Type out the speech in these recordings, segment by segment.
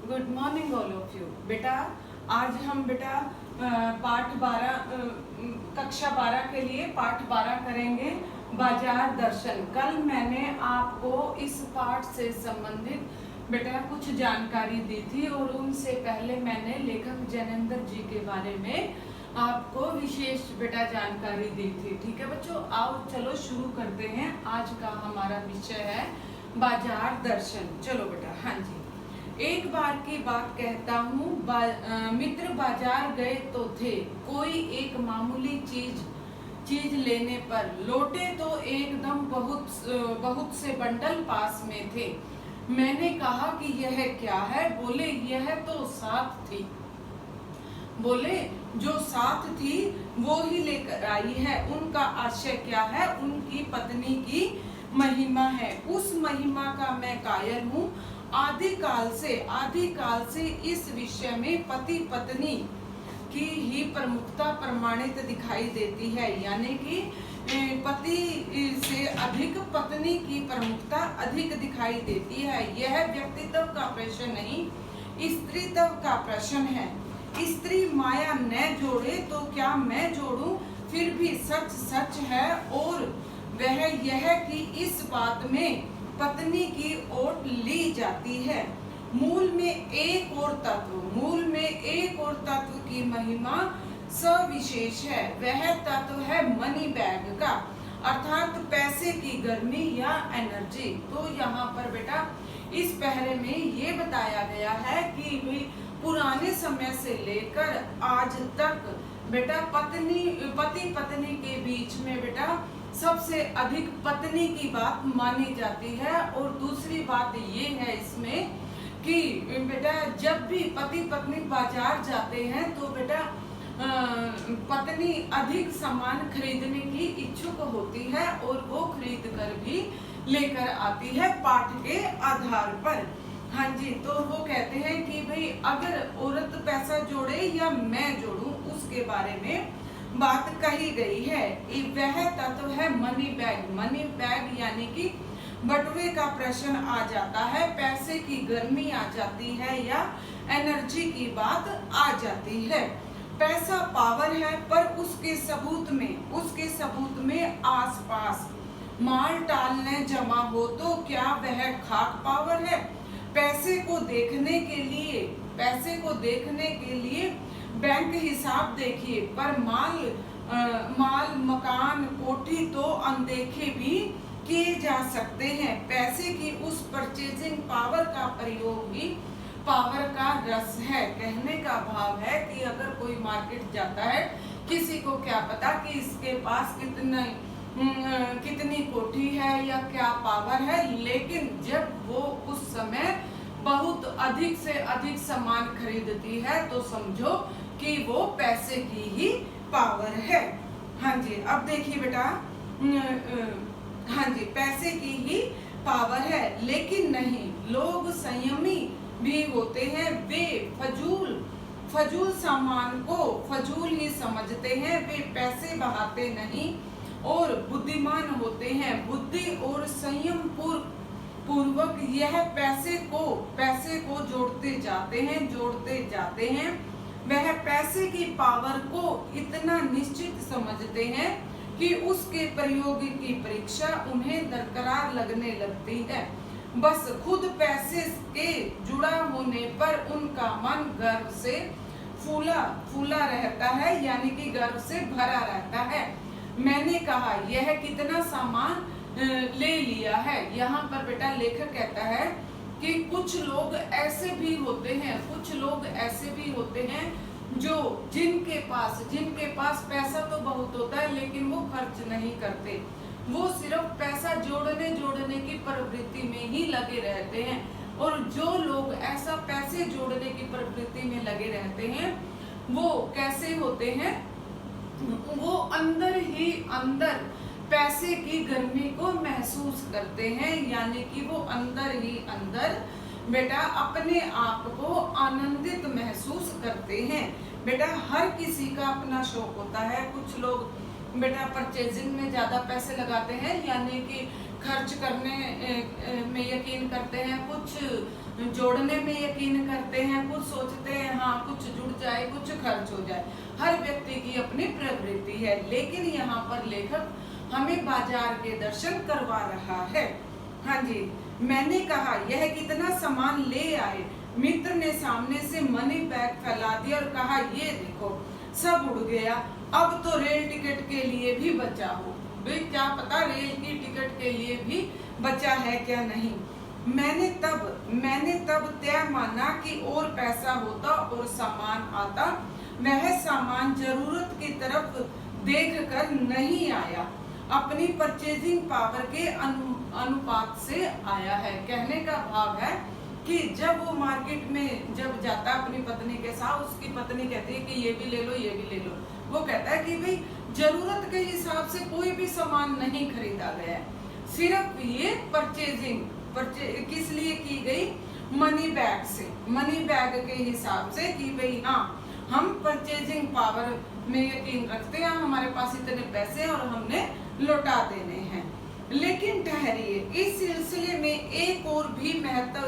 Good morning all of you. बेटा आज हम पाठ 12 कक्षा 12 के लिए पाठ 12 करेंगे बाजार दर्शन। कल मैंने आपको इस पाठ से संबंधित कुछ जानकारी दी थी और उनसे पहले मैंने लेखक जैनेंद्र जी के बारे में आपको विशेष जानकारी दी थी। ठीक है बच्चों, आओ चलो शुरू करते हैं। आज का हमारा विषय है बाजार दर्शन। चलो बेटा, हाँ जी। एक बार की बात कहता हूँ, मित्र बाजार गए तो थे, कोई एक मामूली चीज लेने पर लौटे तो एकदम बहुत से बंडल पास में थे। मैंने कहा कि यह क्या है? बोले यह तो साथ थी। बोले जो साथ थी वो ही लेकर आई है। उनका आशय क्या है? उनकी पत्नी की महिमा है। उस महिमा का मैं कायल हूँ। आदि काल से इस विषय में पति पत्नी की ही प्रमुखता प्रमाणित दिखाई देती है, यानी कि पति से अधिक पत्नी की प्रमुखता अधिक दिखाई देती है। यह व्यक्तित्व का प्रश्न नहीं, स्त्रीत्व का प्रश्न है। स्त्री माया न जोड़े तो क्या मैं जोड़ूं? फिर भी सच सच है, और वह यह कि इस बात में पत्नी की ओट ली जाती है। मूल में एक और तत्व की महिमा सविशेष है। वह तत्व है मनी बैग का, अर्थात पैसे की गर्मी या एनर्जी। तो यहाँ पर बेटा इस पहले में ये बताया गया है कि पुराने समय से लेकर आज तक पति पत्नी के बीच में सबसे अधिक पत्नी की बात मानी जाती है। और दूसरी बात ये है इसमें कि जब भी पति पत्नी बाजार जाते हैं तो पत्नी अधिक सामान खरीदने की इच्छुक होती है और वो खरीद कर भी लेकर आती है पाठ के आधार पर। हाँ जी, तो वो कहते हैं कि भाई अगर औरत पैसा जोड़े या मैं जोड़ूं, उसके बारे में बात कही गई है। वह तत्व है मनी बैग यानी कि बटुए का प्रश्न आ जाता है, पैसे की गर्मी आ जाती है या एनर्जी की बात आ जाती है। पैसा पावर है, पर उसके सबूत में आसपास माल टालने जमा हो तो क्या वह खाक पावर है? पैसे को देखने के लिए बैंक हिसाब देखिए, पर माल मकान कोठी तो अनदेखे भी किए जा सकते हैं। पैसे की उस परचेजिंग पावर का प्रयोग भी पावर का रस है। कहने का भाव है कि अगर कोई मार्केट जाता है, किसी को क्या पता कि इसके पास कितनी कोठी है या क्या पावर है, लेकिन जब वो उस समय बहुत अधिक से अधिक सामान खरीदती है तो समझो कि वो पैसे की ही पावर है। हाँ जी, अब देखिए बेटा, हाँ जी, पैसे की ही पावर है। लेकिन नहीं, लोग संयमी भी होते हैं। वे फजूल सामान को फजूल ही समझते हैं। वे पैसे बहाते नहीं और बुद्धिमान होते हैं। बुद्धि और संयम पूर्वक यह पैसे को जोड़ते जाते हैं। वह पैसे की पावर को इतना निश्चित समझते हैं कि उसके प्रयोग की परीक्षा उन्हें दरकार लगने लगती है। बस खुद पैसे के जुड़ा होने पर उनका मन गर्व से फूला रहता है, यानी कि गर्व से भरा रहता है। मैंने कहा यह कितना सामान ले लिया है। यहाँ पर लेखक कहता है कि कुछ लोग ऐसे भी होते हैं जो जिनके पास पैसा तो बहुत होता है, लेकिन वो खर्च नहीं करते। वो सिर्फ पैसा जोड़ने की प्रवृत्ति में ही लगे रहते हैं। और जो लोग ऐसा पैसे जोड़ने की प्रवृत्ति में लगे रहते हैं, वो कैसे होते हैं? वो अंदर ही अंदर पैसे की गर्मी को महसूस करते हैं, यानी कि वो अंदर ही अंदर अपने आप को आनंदित महसूस करते हैं। हर किसी का अपना शौक होता है। कुछ लोग परचेजिंग में ज्यादा पैसे लगाते हैं, यानी कि खर्च करने में यकीन करते हैं। कुछ जोड़ने में यकीन करते हैं, कुछ सोचते हैं हाँ कुछ जुड़ जाए, कुछ खर्च हो जाए। हर व्यक्ति की अपनी प्रवृत्ति है, लेकिन यहाँ पर लेखक हमें बाजार के दर्शन करवा रहा है। हाँ जी, मैंने कहा यह कितना सामान ले आए। मित्र ने सामने से मनी बैग फैला दिया और कहा ये देखो सब उड़ गया, अब तो रेल टिकट के लिए भी बचा हो। भाई क्या पता रेल की टिकट के लिए भी बचा है क्या नहीं। मैंने तब तय माना कि और पैसा होता और सामान आता। वह सामान जरूरत की तरफ देखकर नहीं आया, अपनी परचेजिंग पावर के अनुपात से आया है। कहने का भाव है कि जब वो मार्केट में जब जाता है अपनी पत्नी के साथ, उसकी पत्नी कहती है कि ये भी ले लो ये भी ले लो। वो कहता है कि भाई जरूरत के हिसाब से कोई भी सामान नहीं खरीदा गया है, सिर्फ ये परचेजिंग किस लिए की गई, मनी बैग से, मनी बैग के हिसाब से कि भाई हाँ हम परचेजिंग पावर में यकीन रखते हैं, हमारे पास इतने पैसे और हमने लौटा देने हैं। लेकिन ठहरिए, इस सिलसिले में एक और भी महत्व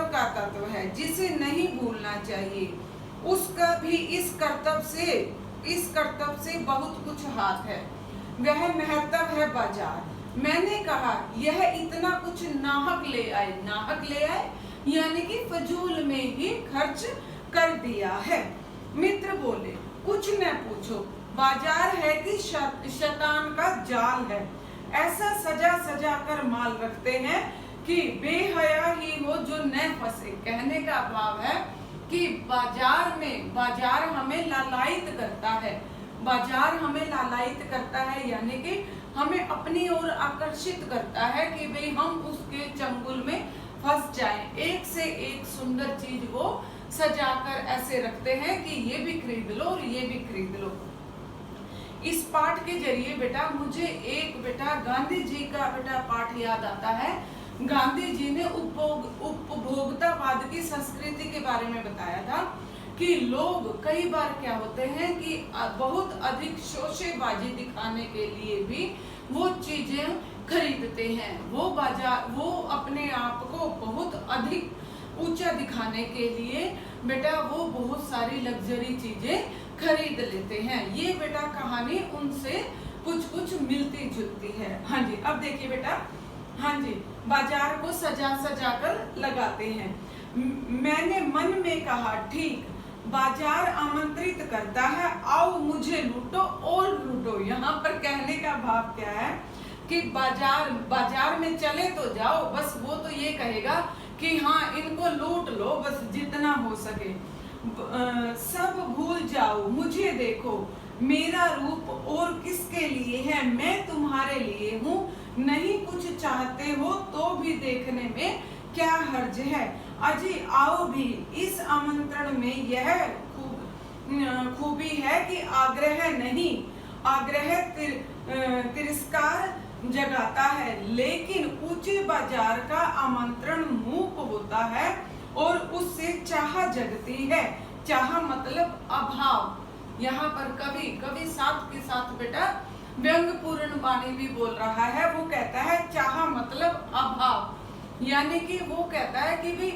का तत्व है जिसे नहीं भूलना चाहिए। उसका भी इस कर्तव्य से बहुत कुछ हाथ है। वह महत्व है बाजार। मैंने कहा यह इतना कुछ नाहक ले आए यानी कि फजूल में ही खर्च कर दिया है। मित्र बोले कुछ न पूछो, बाजार है कि शैतान का जाल है। ऐसा सजा कर माल रखते हैं कि बेहया ही हो जो न फंसे। कहने का भाव है कि बाजार हमें लालायित करता है, बाजार हमें लालायित करता है यानी कि हमें अपनी ओर आकर्षित करता है कि भाई हम उसके चंगुल में फंस जाएं। एक से एक सुंदर चीज वो सजाकर ऐसे रखते हैं कि ये भी खरीद लो और ये भी खरीद लो। इस पाठ के जरिए बेटा मुझे गांधी जी का पाठ याद आता है। गांधी जी ने उपभोक्तावाद की संस्कृति के बारे में बताया था कि लोग कई बार क्या होते हैं कि बहुत अधिक शोषेबाजी दिखाने के लिए भी वो चीजें खरीदते हैं। वो अपने आप को बहुत अधिक ऊंचा दिखाने के लिए बेटा वो बहुत सारी लग्जरी चीजें खरीद लेते हैं। ये बेटा कहानी उनसे कुछ मिलती जुलती है। हाँ जी, अब देखिए बेटा, हाँ जी, बाजार को सजा कर लगाते हैं। मैंने मन में कहा ठीक, बाजार आमंत्रित करता है, आओ मुझे लूटो और लूटो। यहाँ पर कहने का भाव क्या है कि बाजार में चले तो जाओ, बस वो तो ये कहेगा कि हाँ इनको लूट लो बस जितना हो सके। सब भूल जाओ, मुझे देखो, मेरा रूप और किसके लिए है, मैं तुम्हारे लिए हूँ। नहीं कुछ चाहते हो तो भी देखने में क्या हर्ज है। अजी आओ भी, इस आमंत्रण में यह खूबी है कि आग्रह नहीं, आग्रह तिरस्कार जगाता है, लेकिन ऊंचे बाजार का आमंत्रण मूक होता है और उससे चाह जगती है। चाह मतलब अभाव। यहाँ पर कवि साथ के साथ बेटा व्यंग्यपूर्ण वाणी भी बोल रहा है। वो कहता है चाह मतलब अभाव, यानी कि वो कहता है कि भाई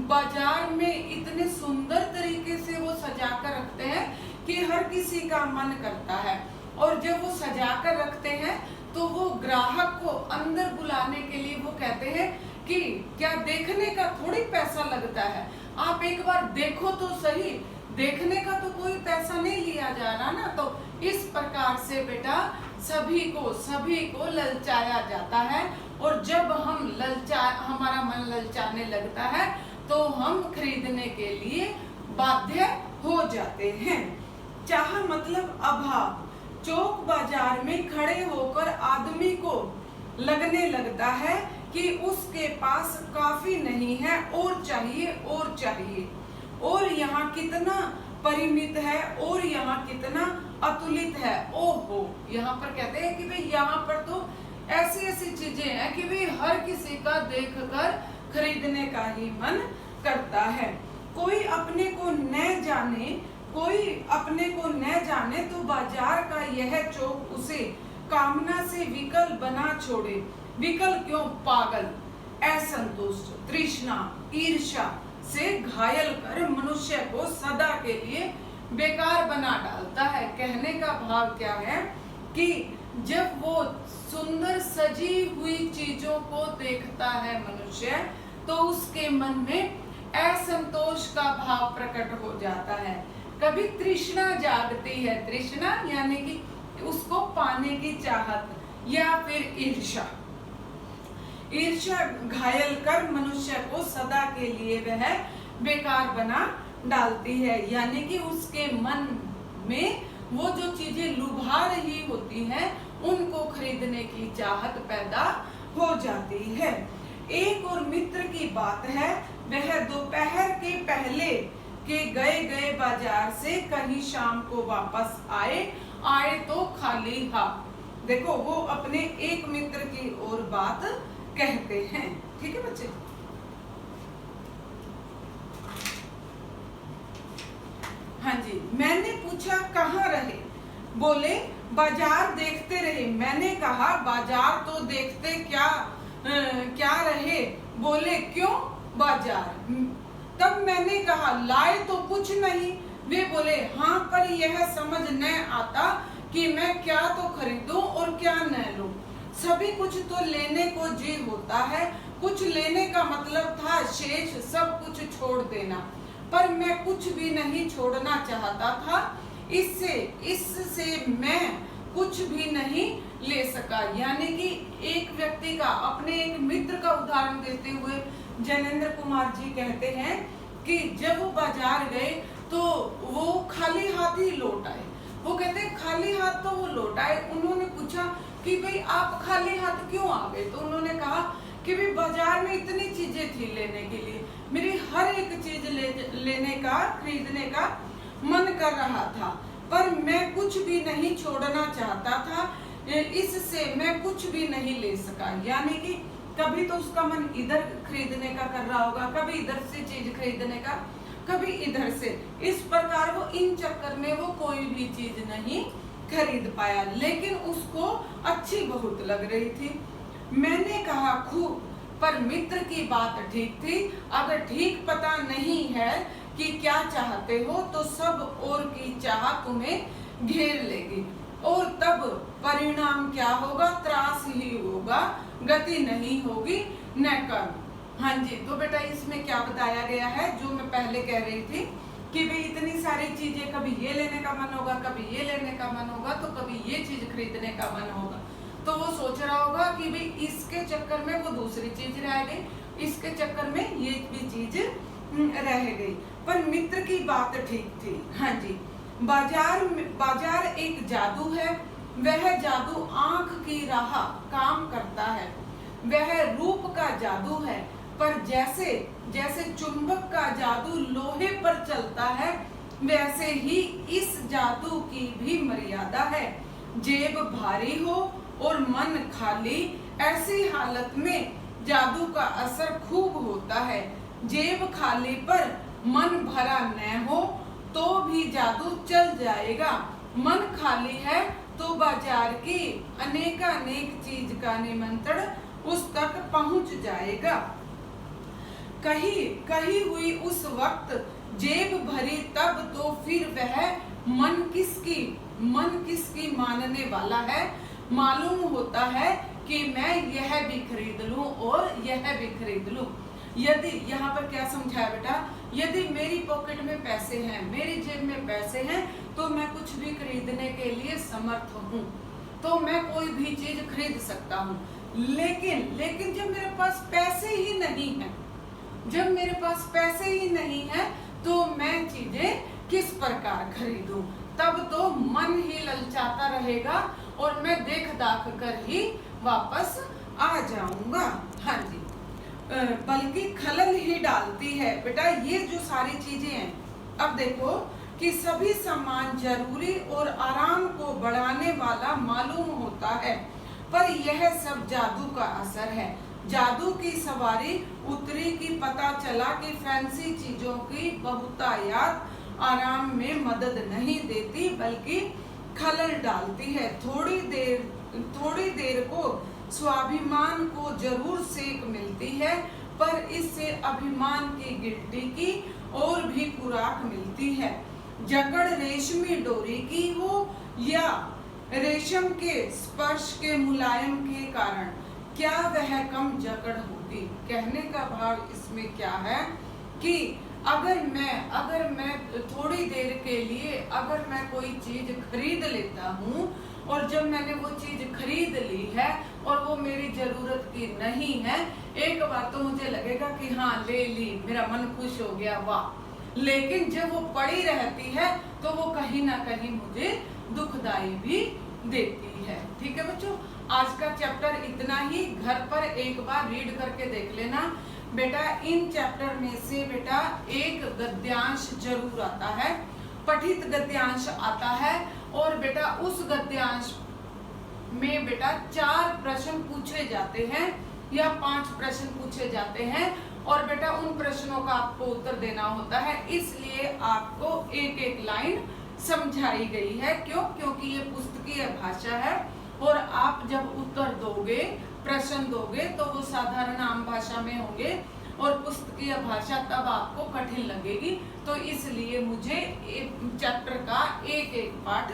बाजार में इतने सुंदर तरीके से वो सजा कर रखते हैं कि हर किसी का मन करता है। और जब वो सजा कर रखते हैं तो वो ग्राहक को अंदर बुलाने के लिए वो कहते हैं कि क्या देखने का थोड़ी पैसा लगता है, आप एक बार देखो तो सही, देखने का तो कोई पैसा नहीं लिया जा रहा ना। तो इस प्रकार से बेटा सभी को ललचाया जाता है, और जब हमारा मन ललचाने लगता है तो हम खरीदने के लिए बाध्य हो जाते हैं। चाह मतलब अभाव। चौक बाजार में खड़े होकर आदमी को लगने लगता है कि उसके पास काफी नहीं है, और चाहिए, और यहाँ कितना परिमित है और यहाँ कितना अतुलित है। ओहो, यहाँ पर कहते हैं कि भाई यहाँ पर तो ऐसी चीजें हैं कि भाई हर किसी का देखकर खरीदने का ही मन करता है। कोई अपने को न जाने तो बाजार का यह चौक उसे कामना से विकल बना छोड़े। विकल क्यों? पागल। असंतुष्ट, तृष्णा, ईर्ष्या से घायल कर मनुष्य को सदा के लिए बेकार बना डालता है। कहने का भाव क्या है कि जब वो सुंदर सजी हुई चीजों को देखता है मनुष्य, तो उसके मन में असंतोष का भाव प्रकट हो जाता है। कभी तृष्णा जागती है, तृष्णा यानी कि उसको पाने की चाहत, या फिर ईर्ष्या। ईर्ष्या घायल कर मनुष्य को सदा के लिए वह बेकार बना डालती है, यानी कि उसके मन में वो जो चीजें लुभा रही होती हैं उनको खरीदने की चाहत पैदा हो जाती है। एक और मित्र की बात है, वह दोपहर के पहले के गए बाजार से कहीं शाम को वापस आए तो खाली हाथ। देखो वो अपने एक मित्र की और बात कहते हैं। ठीक है बच्चे। हाँ जी, मैंने पूछा कहाँ रहे? बोले बाजार देखते रहे। मैंने कहा बाजार तो देखते क्या रहे? बोले क्यों बाजार? तब मैंने कहा लाए तो कुछ नहीं। वे बोले हाँ, पर यह समझ न आता कि मैं क्या तो खरीदूं और क्या न लूं। सभी कुछ तो लेने को जी होता है, कुछ लेने का मतलब था शेष सब कुछ छोड़ देना, पर मैं कुछ भी नहीं छोड़ना चाहता था। इससे मैं कुछ भी नहीं ले सका। यानी कि एक व्यक्ति का, अपने एक मित्र का उदाहरण देते हुए जैनेन्द्र कुमार जी कहते हैं कि जब वो बाजार गए तो वो खाली हाथ ही लौट आए। वो कहते हैं खाली हाथ तो वो लौट आए। उन्होंने पूछा कि भाई आप खाली हाथ क्यों आ गए? तो उन्होंने कहा कि भाई बाजार में इतनी चीजें थी लेने के लिए, मेरी हर एक चीज लेने का, खरीदने का मन कर रहा था, पर मैं कुछ भी नहीं छोड़ना चाहता था, इससे मैं कुछ भी नहीं ले सका। यानी कि कभी तो उसका मन इधर खरीदने का कर रहा होगा, कभी इधर से चीज खरीदने का, कभी इधर से। इस प्रकार वो इन चक्कर में वो कोई भी चीज नहीं खरीद पाया, लेकिन उसको अच्छी बहुत लग रही थी। मैंने कहा खूब, पर मित्र की बात ठीक थी। अगर ठीक पता नहीं है कि क्या चाहते हो तो सब और की चाह तुम्हें घेर लेगी, और तब परिणाम क्या होगा? त्रास ही होगा, गति नहीं होगी न कर्म। हाँ जी, तो बेटा इसमें क्या बताया गया है, जो मैं पहले कह रही थी कि भाई इतनी सारी चीजें, कभी ये लेने का मन होगा, कभी ये लेने का मन होगा, तो कभी ये चीज खरीदने का मन होगा। तो वो सोच रहा होगा कि भाई इसके चक्कर में वो दूसरी चीज रह गई, इसके चक्कर में ये भी चीज रह गई। पर मित्र की बात ठीक थी। हाँ जी, बाजार एक जादू है। वह जादू आंख की राह काम करता है। वह रूप का जादू है, पर जैसे जैसे चुंबक का जादू लोहे पर चलता है, वैसे ही इस जादू की भी मर्यादा है। जेब भारी हो और मन खाली, ऐसी हालत में जादू का असर खूब होता है। जेब खाली पर मन भरा न हो तो भी जादू चल जाएगा। मन खाली है तो बाजार की अनेक चीज का निमंत्रण उस तक पहुंच जाएगा। कही हुई उस वक्त जेब भरी, तब तो फिर वह मन किसकी मानने वाला है। मालूम होता है कि मैं यह भी खरीद लूं और यह भी खरीद लूं। यदि यहाँ पर क्या समझाया बेटा, यदि मेरी पॉकेट में पैसे हैं, मेरी जेब में पैसे हैं, तो मैं कुछ भी खरीदने के लिए समर्थ हूँ, तो मैं कोई भी चीज खरीद सकता हूँ। लेकिन जब मेरे पास पैसे ही नहीं है, जब मेरे पास पैसे ही नहीं है, तो मैं चीजें किस प्रकार खरीदूं? तब तो मन ही ललचाता रहेगा और मैं देख दाख कर ही वापस आ जाऊंगा। हाँ जी, बल्कि खलल ही डालती है। बेटा ये जो सारी चीजें हैं, अब देखो कि सभी सामान जरूरी और आराम को बढ़ाने वाला मालूम होता है, पर यह सब जादू का असर है। जादू की सवारी उतरी कि पता चला कि फैंसी चीजों की बहुतायत आराम में मदद नहीं देती, बल्कि खलल डालती है। थोड़ी देर को स्वाभिमान को जरूर सेक मिलती है, पर इससे अभिमान की गिट्टी की और भी खुराक मिलती है। जकड़ रेशमी डोरी की हो या रेशम के स्पर्श के मुलायम के कारण, क्या वह कम जकड़ होगी। कहने का भाव इसमें क्या है कि अगर मैं थोड़ी देर के लिए अगर मैं कोई चीज खरीद लेता हूँ और जब मैंने वो चीज खरीद ली है और वो मेरी जरूरत की नहीं है, एक बार तो मुझे लगेगा कि हाँ ले ली, मेरा मन खुश हो गया, वाह। लेकिन जब वो पड़ी रहती है तो वो कहीं ना कहीं मुझे दुखदाई भी देती है। ठीक है बच्चों, आज का चैप्टर इतना ही। घर पर एक बार रीड करके देख लेना बेटा। इन चैप्टर में से बेटा एक गद्यांश जरूर आता है, पठित गद्यांश आता है, और बेटा उस गद्यांश में बेटा 4 प्रश्न पूछे जाते हैं या 5 प्रश्न पूछे जाते हैं, और बेटा उन प्रश्नों का आपको उत्तर देना होता है। इसलिए आपको एक एक लाइन समझाई गई है। क्यों? क्योंकि ये पुस्तकीय भाषा है और आप जब उत्तर दोगे, प्रश्न दोगे, तो वो साधारण आम भाषा में होंगे और पुस्तकीय भाषा तब आपको कठिन लगेगी। तो इसलिए मुझे चैप्टर का एक एक पाठ,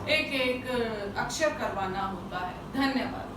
एक एक अक्षर करवाना होता है। धन्यवाद।